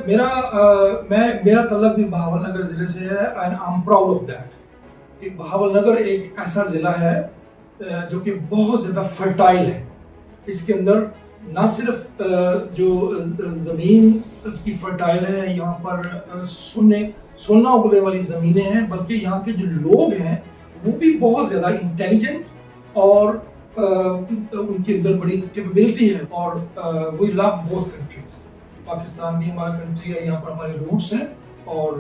میرا تعلق بھی بہاول نگر ضلع سے ہے and I am proud of that کہ بہاول نگر ایک ایسا ضلع ہے جو کہ بہت زیادہ فرٹائل ہے. اس کے اندر نہ صرف جو زمین اس کی فرٹائل ہے، یہاں پر سونا اگلنے والی زمینیں ہیں، بلکہ یہاں کے جو لوگ ہیں وہ بھی بہت زیادہ انٹیلیجنٹ اور ان کے اندر بڑی کیپیبلٹی ہے. اور وی لو بوتھ کنٹریز. پاکستان بھی ہمارا کنٹری ہے، یہاں پر ہمارے روٹس ہیں، اور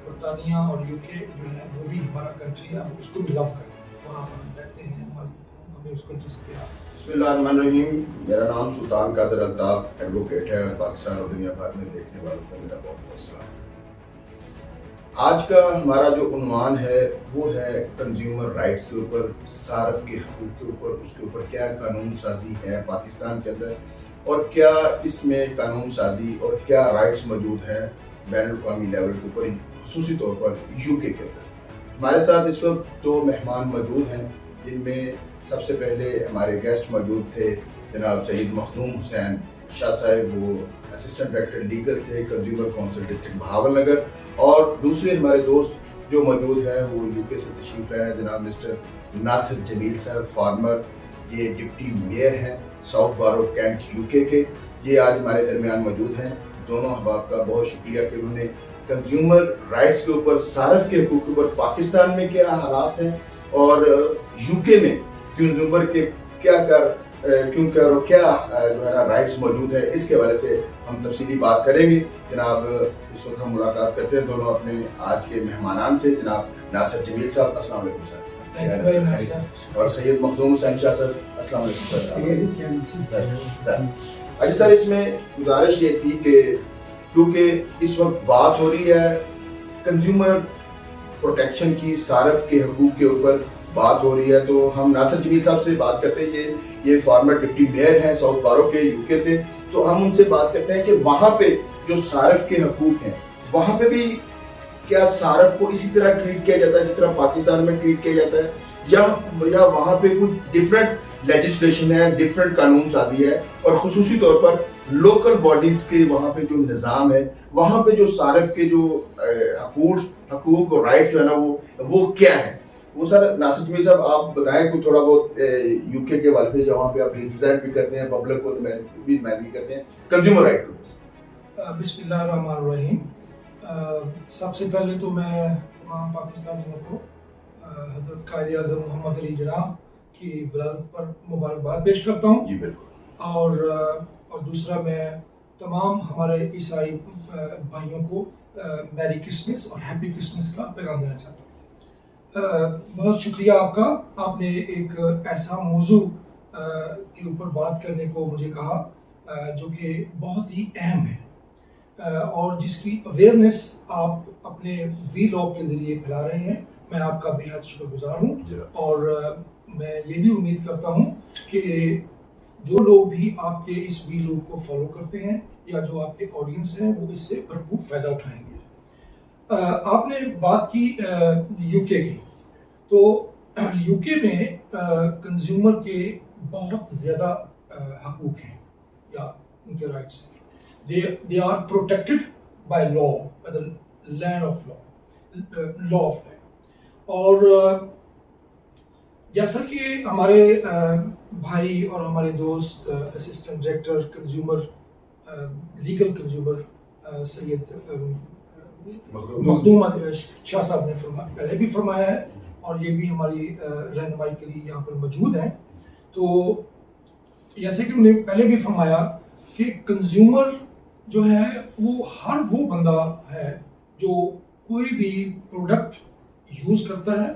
برطانیہ اور یو کے جو ہے وہ بھی ہمارا کنٹری ہے، ہم اس کو بھی لو کرتے ہیں، وہاں پر ہم رہتے ہیں، ہمیں اس کنٹری سے پیار. بسم اللہ الرحمن الرحیم. میرا نام سلطان قادر الطاف ایڈوکیٹ ہے، اور پاکستان اور دنیا بھر میں دیکھنے والوں کو میرا بہت بہت سلام. آج کا ہمارا جو عنوان ہے وہ ہے کنزیومر رائٹس کے اوپر، صارف کے حقوق کے اوپر. اس کے اوپر کیا قانون سازی ہے پاکستان کے اندر، اور کیا اس میں قانون سازی اور کیا رائٹس موجود ہیں بین الاقوامی لیول کے اوپر، خصوصی طور پر یو کے اندر. ہمارے ساتھ اس وقت دو مہمان موجود ہیں، جن میں سب سے پہلے ہمارے گیسٹ موجود تھے جناب سید مخدوم حسین شاہ صاحب، وہ اسسٹنٹ ڈائریکٹر لیگل تھے consumer council district Bahawal Nagar. اور دوسرے ہمارے دوست جو موجود ہیں وہ یو کے سے تشریف لائے ہیں، جناب مسٹر ناصر جمیل صاحب، فارمر، یہ ڈپٹی میئر ہیں ساؤتھ بارو کینٹ یو کے. یہ آج ہمارے درمیان موجود ہیں. دونوں احباب کا بہت شکریہ کہ انہوں نے کنزیومر رائٹس کے اوپر، صارف کے حقوق کے اوپر پاکستان میں کیا حالات ہیں اور یو کے میں کنزیومر کے کیا جو ہے نا رائٹس موجود ہے، اس کے حوالے سے ہم تفصیلی بات کریں گے. جناب اس وقت ہم ملاقات کرتے ہیں دونوں اپنے آج کے مہمانان سے. جناب ناصر جمیل صاحب السلام علیکم سر، اور سید مخدوم حسین شاہ صاحب السلام علیکم سر. اچھا سر، اس میں گزارش یہ تھی کہ کیونکہ اس وقت بات ہو رہی ہے کنزیومر پروٹیکشن کی، صارف کے حقوق کے اوپر بات ہو رہی ہے، تو ہم ناصر جمیل صاحب سے بات کرتے ہیں. یہ فارمر ڈپٹی میئر ہیں ساؤتھ بارو کے یو کے سے. تو ہم ان سے بات کرتے ہیں کہ وہاں پہ جو صارف کے حقوق ہیں، وہاں پہ بھی کیا صارف کو اسی طرح ٹریٹ کیا جاتا ہے جس طرح پاکستان میں ٹریٹ کیا جاتا ہے، یا وہاں پہ کچھ ڈفرینٹ لیجسلیشن ہے، ڈفرینٹ قانون سازی ہے، اور خصوصی طور پر لوکل باڈیز کے وہاں پہ جو نظام ہے، وہاں پہ جو صارف کے جو حقوق اور رائٹ جو ہے نا وہ کیا ہے. وہ سر ناصر جمیل صاحب آپ بتائیں کچھ تھوڑا بہت یو کے حوالے سے، جہاں پہ آپ ریپرزینٹ بھی کرتے ہیں، پبلک کو بھی نمائندگی کرتے ہیں کنزیومر رائٹ کو. بسم اللہ الرحمن الرحیم. سب سے پہلے تو میں تمام پاکستانیوں کو حضرت قائد اعظم محمد علی جناح کی ولادت پر مبارکباد پیش کرتا ہوں. جی بالکل. اور دوسرا میں تمام ہمارے عیسائی بھائیوں کو میری کرسمس اور ہیپی کرسمس کا پیغام دینا چاہتا ہوں. بہت شکریہ آپ کا. آپ نے ایک ایسا موضوع کے اوپر بات کرنے کو مجھے کہا جو کہ بہت ہی اہم ہے، اور جس کی اویئرنیس آپ اپنے وی لاگ کے ذریعے پھیلا رہے ہیں. میں آپ کا بے حد شکر گزار ہوں، اور میں یہ بھی امید کرتا ہوں کہ جو لوگ بھی آپ کے اس وی لاگ کو فالو کرتے ہیں یا جو آپ کے آڈینس ہیں وہ اس سے بھرپور فائدہ اٹھائیں گے. آپ نے بات کی یو کے کی، تو یو کے میں کنزیومر کے بہت زیادہ حقوق ہیں یا ان کے رائٹس ہیں. they are protected by law, by the land of law of land. اور جیسا کہ ہمارے بھائی اور ہمارے دوست assistant director consumer legal consumer Syed Makhdoom Shah صاحب نے پہلے بھی فرمایا ہے، اور یہ بھی ہماری رہنمائی کے لیے یہاں پر موجود ہیں. تو جیسے کہ انہوں نے پہلے بھی فرمایا کہ کنزیومر جو ہے وہ بندہ ہے جو کوئی بھی پروڈکٹ یوز کرتا ہے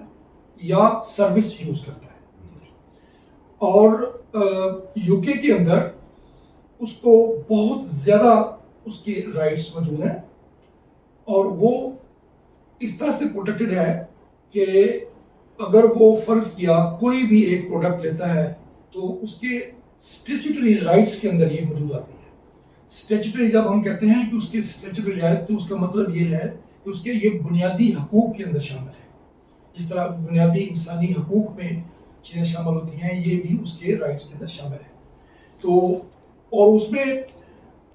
یا سروس یوز کرتا ہے. اور یو کے اندر اس کو بہت زیادہ اس کے رائٹس موجود ہیں، اور وہ اس طرح سے پروٹیکٹڈ ہے کہ اگر وہ فرض کیا کوئی بھی ایک پروڈکٹ لیتا ہے تو اس کے اسٹیچوٹری رائٹس کے اندر یہ موجود آتی ہے. اسٹیچوٹری جب ہم کہتے ہیں کہ اس کے اسٹیچوٹری رائٹ، تو اس کا مطلب یہ ہے کہ اس کے یہ بنیادی حقوق کے اندر شامل ہے. جس طرح بنیادی انسانی حقوق میں چیزیں شامل ہوتی ہیں، یہ بھی اس کے رائٹس کے اندر شامل ہے. تو اور اس میں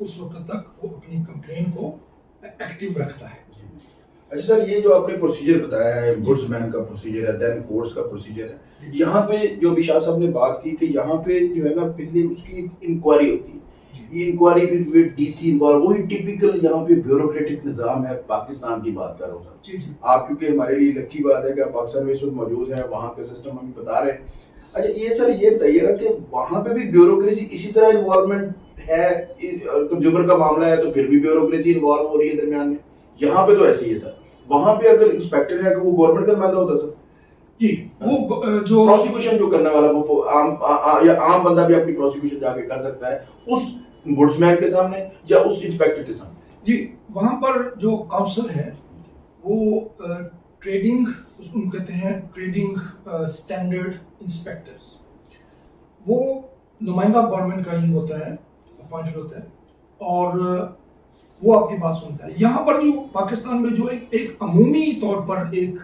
اس وقت تک وہ اپنی کمپلین کو ایکٹیو رکھتا ہے. اچھا سر، یہ جو آپ نے پروسیجر بتایا ہے، گڈز مین کا پروسیجر ہے، دین کورٹس کا پروسیجر ہے، یہاں پہ جو ابھی شاہ صاحب نے بات کی کہ یہاں پہ جو ہے نا پہلے اس کی انکوائری ہوتی ہے، یہ انکوائری بھی ڈی سی انوالو، وہی ٹپیکل یہاں پہ بیوروکریٹک نظام ہے. پاکستان کی بات کر رہا ہوں سر، آپ کیونکہ ہمارے لیے لکی بات ہے کہ آپ پاکستان میں اس وقت موجود ہیں، وہاں کا سسٹم ہم بتا رہے ہیں. اچھا یہ سر یہ بتائیے گا کہ وہاں پہ بھی بیوروکریسی اسی طرح انوالومنٹ ہے؟ کنزیومر کا معاملہ ہے تو پھر بھی بیوروکریسی انوالو ہو رہی ہے درمیان میں؟ یہاں پہ تو ایسے ہی ہے سر. وہاں پہ اگر انسپیکٹر ہے کہ وہ گورنمنٹ کا نمائندہ ہوتا ہے سر؟ جی، وہ جو پروسیکیوشن جو کرنے والا وہ عام بندہ بھی اپنی پروسیکیوشن جا کے کر سکتا ہے اس گڈز مین کے سامنے یا اس انسپیکٹر کے سامنے؟ جی، وہاں پر جو کاؤنسل ہے وہ ٹریڈنگ، اس کو کہتے ہیں ٹریڈنگ اسٹینڈرڈ انسپیکٹرز، وہ نمائندہ گورنمنٹ کا ہی ہوتا ہے، اپوائنٹڈ ہوتا ہے، اور وہ آپ کی بات سنتا ہے. یہاں پر جو پاکستان میں جو ایک عمومی طور پر ایک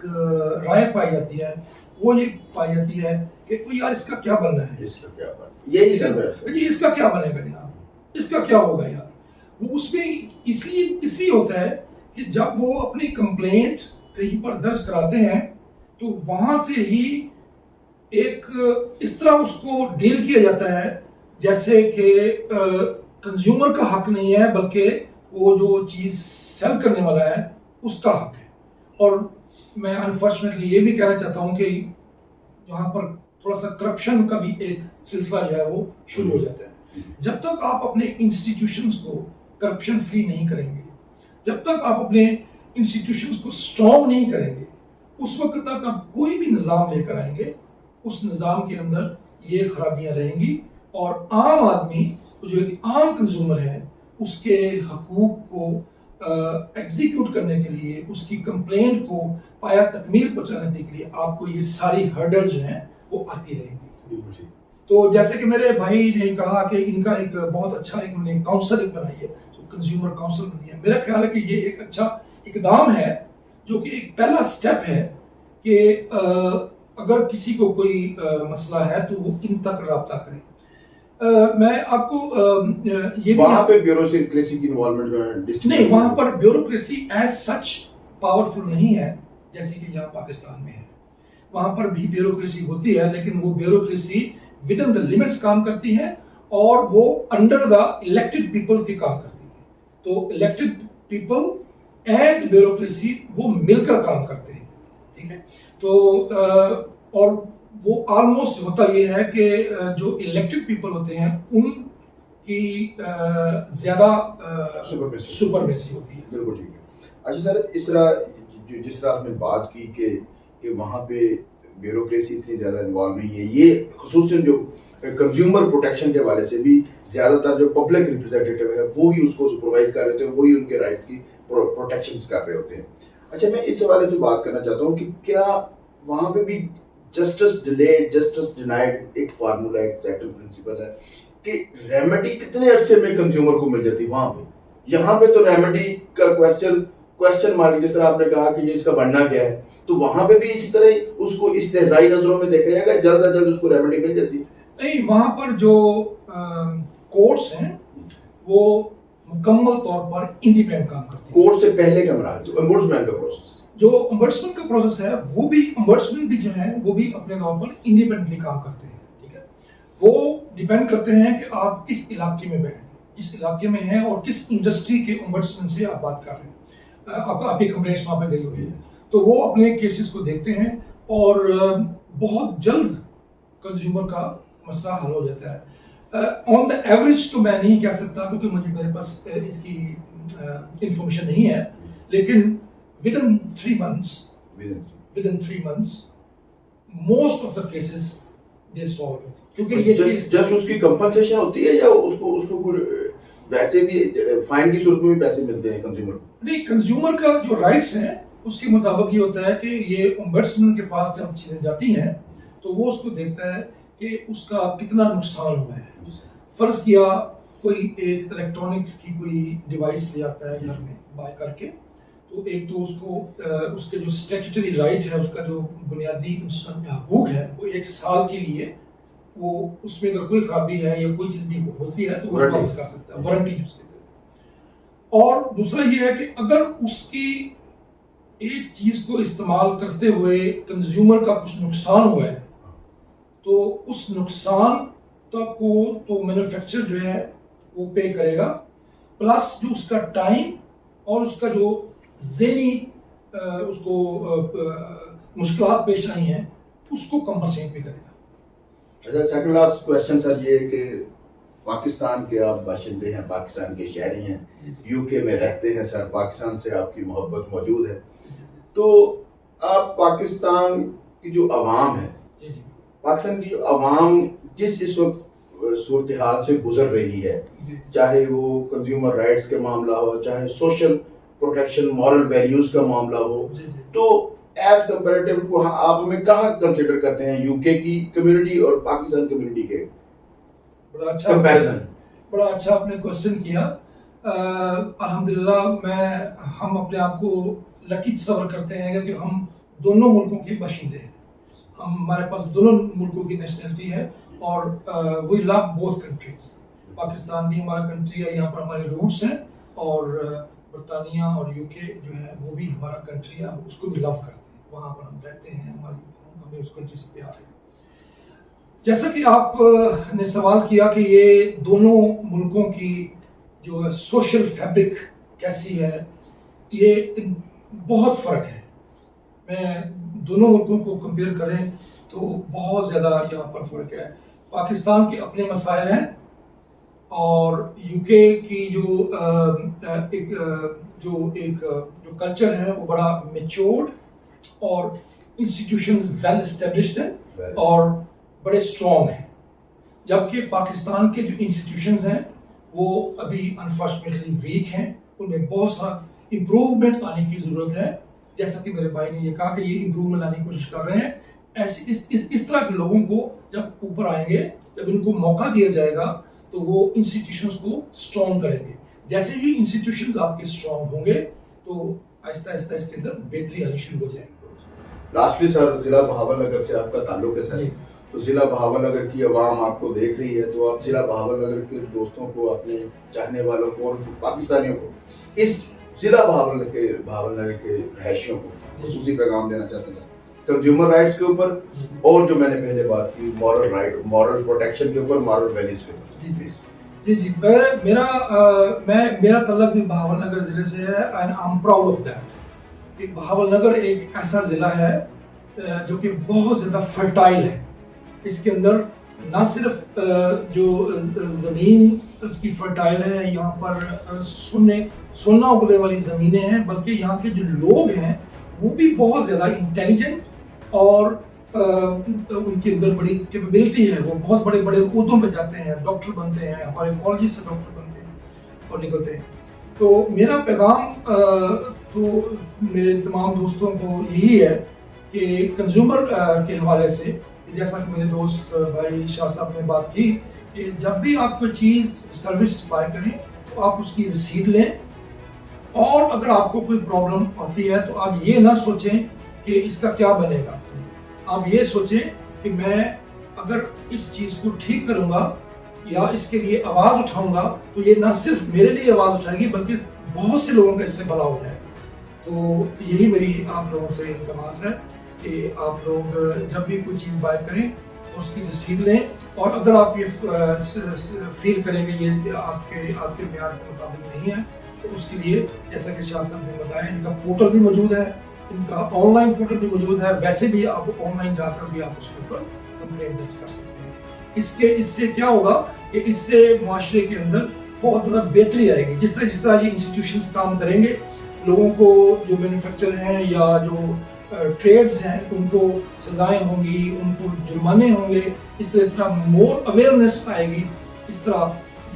رائے پائی جاتی ہے وہ یہ پائی جاتی ہے کہ یار اس کا کیا بننا ہے، اس کا کیا بننا، یہی سر جی اس کا کیا بنے گا جناب، اس کا کیا ہوگا یار. وہ اس میں اس لیے ہوتا ہے کہ جب وہ اپنی کمپلینٹ کہیں پر درج کراتے ہیں تو وہاں سے ہی ایک اس طرح اس کو ڈیل کیا جاتا ہے جیسے کہ کنزیومر کا حق نہیں ہے بلکہ وہ جو چیز سیل کرنے والا ہے اس کا حق ہے. اور میں انفارچونیٹلی یہ بھی کہنا چاہتا ہوں کہ یہاں پر تھوڑا سا کرپشن کا بھی ایک سلسلہ جو ہے وہ شروع ہو جاتا ہے. جب تک آپ اپنے انسٹیٹیوشنز کو کرپشن فری نہیں کریں گے، جب تک آپ اپنے انسٹیٹیوشنز کو اسٹرانگ نہیں کریں گے، اس وقت تک آپ کوئی بھی نظام لے کر آئیں گے اس نظام کے اندر یہ خرابیاں رہیں گی اور عام آدمی جو ایک عام کنزیومر ہے اس کے حقوق کو ایگزیکیوٹ کرنے کے لیے، اس کی کمپلینٹ کو پایا تکمیل پہنچانے کے لیے آپ کو یہ ساری ہرڈل جو ہیں وہ آتی رہیں گی. تو جیسے کہ میرے بھائی نے کہا کہ ان کا ایک بہت اچھا انہوں نے کاؤنسل بنائی ہے، کنزیومر کاؤنسل بنی ہے. میرا خیال ہے کہ یہ ایک اچھا اقدام ہے جو کہ ایک پہلا سٹیپ ہے کہ اگر کسی کو کوئی مسئلہ ہے تو وہ ان تک رابطہ کریں. میں آپ کو یہ وہاں پہ بیوروکریسی کی انوالومنٹ جو ہے نہیں، وہاں پر بیوروکریسی ایز سچ پاورفل نہیں ہے جیسے کہ یہاں پاکستان میں ہے. وہاں پر بھی بیوروکریسی ہوتی ہے لیکن وہ bureaucracy within the limits کام کرتی ہے اور وہ انڈر دا الیکٹڈ پیپل کی کام کرتی ہے. تو الیکٹڈ پیپل اینڈ بیوروکریسی وہ مل کر کام کرتے ہیں، ٹھیک ہے. تو اور وہ آلموسٹ ہوتا یہ ہے کہ جو الیکٹڈ پیپل ہوتے ہیں ان کی زیادہ سپرمیسی ہوتی ہے. بالکل ٹھیک ہے. اچھا سر، اس طرح جس طرح آپ نے بات کی کہ وہاں پہ بیوروکریسی اتنی زیادہ انوالو نہیں ہے، یہ خصوصاً جو کنزیومر پروٹیکشن کے حوالے سے بھی زیادہ تر جو پبلک ریپرزینٹیٹیو ہے وہ ہی اس کو سپروائز کر رہے ہوتے ہیں، وہی ان کے رائٹس کی پروٹیکشنز کر رہے ہوتے ہیں. اچھا میں اس حوالے سے بات کرنا چاہتا ہوں کہ کیا وہاں پہ بھی جسٹس ڈیلیڈ جسٹس ڈینائڈ ایک فارمولا، ایک سیٹل پرنسپل ہے کہ ریمیڈی کتنے عرصے میں کنزیومر کو مل جاتی وہاں پہ؟ یہاں پہ تو ریمیڈی کا کوشچن مارک، جس طرح آپ نے کہا کہ یہ اس کا بننا کیا ہے، تو وہاں پہ بھی اسی طرح اس کو استہزائی نظروں میں دیکھا جائے گا، جلد از جلد اس کو ریمیڈی مل جاتی ہے؟ نہیں، وہاں پر جو کورٹس ہیں وہ مکمل طور پر انڈیپینڈنٹ کام کرتے ہیں. کورٹ سے پہلے کا مراحل جو امبڈسمین کا پروسیس، جو امبڈسمنٹ کا پروسیس ہے وہ بھی امبڈسمنٹ بھی جو ہے وہ بھی اپنے طور پر انڈیپینڈنٹلی کام کرتے ہیں، ٹھیک ہے. وہ ڈیپینڈ کرتے ہیں کہ آپ کس علاقے میں بیٹھیں، کس علاقے میں ہیں اور کس انڈسٹری کے امبڈسمنٹ سے آپ بات کر رہے ہیں. آپ کی کمپلینٹس وہاں پہ گئی ہوئی ہے تو وہ اپنے کیسز کو دیکھتے ہیں اور بہت جلد کنزیومر کا مسئلہ حل ہو جاتا ہے. آن دا ایوریج تو میں نہیں کہہ سکتا کیونکہ میرے پاس اس کی انفارمیشن نہیں ہے، لیکن within 3 months most of the cases they solve it. کیونکہ یہ جسٹ اس کی کمپنسیشن ہوتی ہے یا اس کو ویسے بھی فائن کی صورت میں بھی پیسے ملتے ہیں کنزیومر کو؟ نہیں، کنزیومر کا جو رائٹس ہیں اس کے مطابق یہ ہوتا ہے کہ یہ امبڈسمنٹ کے پاس جب چیزیں جاتی ہیں تو وہ اس کو دیکھتا ہے کہ اس کا کتنا نقصان ہوا ہے. فرض کیا کوئی ایک الیکٹرانکس کی کوئی ڈیوائس لے آتا ہے گھر میں بائی کر کے، تو ایک تو اس کو اس کے جو اسٹیچوٹری رائٹ ہے، اس کا جو بنیادی حقوق ہے وہ 1 سال کے لیے وہ اس میں اگر کوئی خرابی ہے یا کوئی چیز بھی ہوتی ہے تو وہ واپس کر سکتا ہے، وارنٹی یوز کرتا ہے. اور دوسرا یہ ہے کہ اگر اس کی ایک چیز کو استعمال کرتے ہوئے کنزیومر کا کچھ نقصان ہوا ہے تو اس نقصان کو تو مینوفیکچر جو ہے وہ پے کرے گا، پلس جو اس کا ٹائم اور اس کا جو ذہنی اس کو مشکلات پیش آئی ہیں اس کو کمپنسیٹ بھی کرے گا۔ اچھا، سیکنڈ لاسٹ کوشچن سر یہ کہ پاکستان کے آپ باشندے ہیں، پاکستان کے شہری ہیں، یو کے میں رہتے ہیں سر، پاکستان سے آپ کی محبت موجود ہے، تو آپ پاکستان کی جو عوام ہے، پاکستان کی جو عوام جس اس وقت صورتحال سے گزر رہی ہے، چاہے وہ کنزیومر رائٹس کے معاملہ ہو، چاہے سوشل پروٹیکشن مورل ویلیوز کا معاملہ ہو، تو ایز کمپیریٹیو کو آپ ہمیں کہاں کنسیڈر کرتے ہیں یو کے کی کمیونٹی اور پاکستان کمیونٹی کے کمپیریزن؟ بڑا اچھا آپ نے کوشچن کیا۔ الحمدللہ ہم اپنے آپ کو لکی تصور کرتے ہیں کہ ہم دونوں ملکوں کے باشندے ہیں، ہمارے پاس دونوں ملکوں کی نیشنلٹی ہے اور وی لو بوتھ کنٹریز۔ پاکستان بھی ہمارا کنٹری ہے، یہاں پر ہمارے روٹس ہیں، اور برطانیہ اور یو کے جو ہے وہ بھی ہمارا کنٹری ہے، ہم اس کو بھی لو کرتے ہیں، وہاں پر ہم رہتے ہیں، ہمیں اس کنٹری سے پیار ہے۔ جیسا کہ آپ نے سوال کیا کہ یہ دونوں ملکوں کی جو سوشل فیبرک کیسی ہے، یہ بہت فرق ہے۔ میں دونوں ملکوں کو کمپیئر کریں تو بہت زیادہ یہاں پر فرق ہے۔ پاکستان کے اپنے مسائل ہیں اور یو کے کی جو کلچر ہے وہ بڑا میچورڈ اور انسٹیٹیوشنز ویل اسٹیبلشڈ ہیں اور بڑے اسٹرانگ ہیں، جبکہ پاکستان کے جو انسٹیٹیوشنز ہیں وہ ابھی انفارچونیٹلی ویک ہیں، ان میں بہت سارا امپروومنٹ آنے کی ضرورت ہے۔ جیسا کہ میرے بھائی نے یہ کہا کہ یہ امپروومنٹ لانے کی کوشش کر رہے ہیں۔ اس طرح کے لوگوں کو جب اوپر آئیں گے، جب ان کو موقع دیا جائے گا تو وہ انسٹیٹیوشنز کو اسٹرانگ کریں گے۔ جیسے ہی انسٹیٹیوشنز آپ کے اسٹرانگ ہوں گے تو آہستہ آہستہ اس کے اندر بہتری آنی شروع ہو جائے گی۔ لاسٹلی سر، ضلع بہاول نگر سے آپ کا تعلق ہے سر، تو ضلع بہاول نگر کی عوام آپ کو دیکھ رہی ہے، تو آپ ضلع بہاول نگر کے دوستوں کو، اپنے چاہنے والوں کو اور پاکستانیوں کو، اس ضلع بہاول نگر کے رہائشیوں کو خصوصی پیغام دینا چاہتے ہیں کنزیومر رائٹس کے اوپر، اور جو میں نے پہلے بات کی مورل رائٹ، مورل پروٹیکشن کے اوپر، مورل ویلیوز کے اوپر؟ جی میرا تعلق بھی بہاول نگر ضلع سے ہے، and I am proud of that کہ بہاول نگر ایک ایسا ضلع ہے جو کہ بہت زیادہ فرٹائل ہے۔ اس کے اندر نہ صرف جو زمین اس کی فرٹائل ہے، یہاں پر سونا اگلنے والی زمینیں ہیں، بلکہ یہاں کے جو لوگ ہیں وہ بھی بہت زیادہ انٹیلیجنٹ اور ان کے اندر بڑی کیپیبلٹی ہے، وہ بہت بڑے بڑے عہدوں پہ جاتے ہیں، ڈاکٹر بنتے ہیں، ہمارے کالجز سے ڈاکٹر بنتے ہیں اور نکلتے ہیں۔ تو میرا پیغام تو میرے تمام دوستوں کو یہی ہے کہ کنزیومر کے حوالے سے، جیسا کہ میرے دوست بھائی شاہ صاحب نے بات کی کہ جب بھی آپ کوئی چیز سروس بائی کریں تو آپ اس کی رسید لیں، اور اگر آپ کو کوئی پرابلم آتی ہے تو آپ یہ نہ سوچیں کہ اس کا کیا بنے گا، آپ یہ سوچیں کہ میں اگر اس چیز کو ٹھیک کروں گا یا اس کے لیے آواز اٹھاؤں گا تو یہ نہ صرف میرے لیے آواز اٹھائے گی بلکہ بہت سے لوگوں کا اس سے بھلا ہو جائے۔ تو یہی میری آپ لوگوں سے التماس ہے کہ آپ لوگ جب بھی کوئی چیز بائی کریں اس کی رسید لیں، اور اگر آپ یہ فیل کریں کہ یہ آپ کے معیار کے مطابق نہیں ہے تو اس کے لیے جیسا کہ شاہ صاحب نے بتایا ان کا پورٹل بھی موجود ہے، ان کا آن لائن پورٹل بھی موجود ہے، ویسے بھی آپ آن لائن جا کر بھی آپ اس کے اوپر کمپلین درج کر سکتے ہیں۔ اس سے کیا ہوگا کہ اس سے معاشرے کے اندر بہت زیادہ بہتری آئے گی۔ جس طرح یہ انسٹیٹیوشنز کام کریں گے، لوگوں کو جو مینوفیکچر ہیں یا جو ٹریڈز ہیں ان کو سزائیں ہوں گی، ان کو جرمانے ہوں گے، اس طرح مور اویئرنیس آئے گی، اس طرح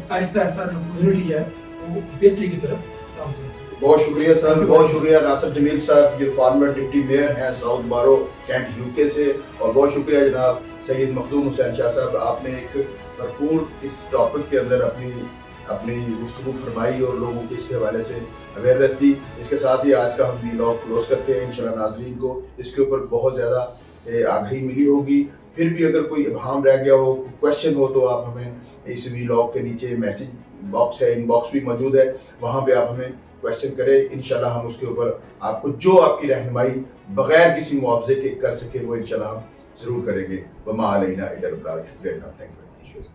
آہستہ آہستہ جو کمیونٹی ہے وہ بہتری کی طرف کام کرے گی۔ بہت شکریہ سر، بہت شکریہ ناصر جمیل صاحب جو فارمر ڈپٹی میئر ہیں ساؤتھ بارو کینٹ یو کے سے، اور بہت شکریہ جناب سید مخدوم حسین شاہ صاحب، آپ نے ایک بھرپور اس ٹاپک کے اندر اپنی گفتگو فرمائی اور لوگوں کو اس کے حوالے سے اویئرنیس دی۔ اس کے ساتھ ہی آج کا ہم ویلاگ کلوز کرتے ہیں۔ انشاءاللہ ناظرین کو اس کے اوپر بہت زیادہ آگاہی ملی ہوگی۔ پھر بھی اگر کوئی ابہام رہ گیا ہو، کوشچن ہو، تو آپ ہمیں اس ویلاگ کے نیچے باکس ہے، ان باکس بھی موجود ہے، وہاں پہ آپ ہمیں کویشچن کریں، انشاءاللہ ہم اس کے اوپر آپ کو جو آپ کی رہنمائی بغیر کسی معاوضے کے کر سکے وہ انشاءاللہ ہم ضرور کریں گے. وما علینا الا البلاغ. شکریہ جناب، تھینک یو.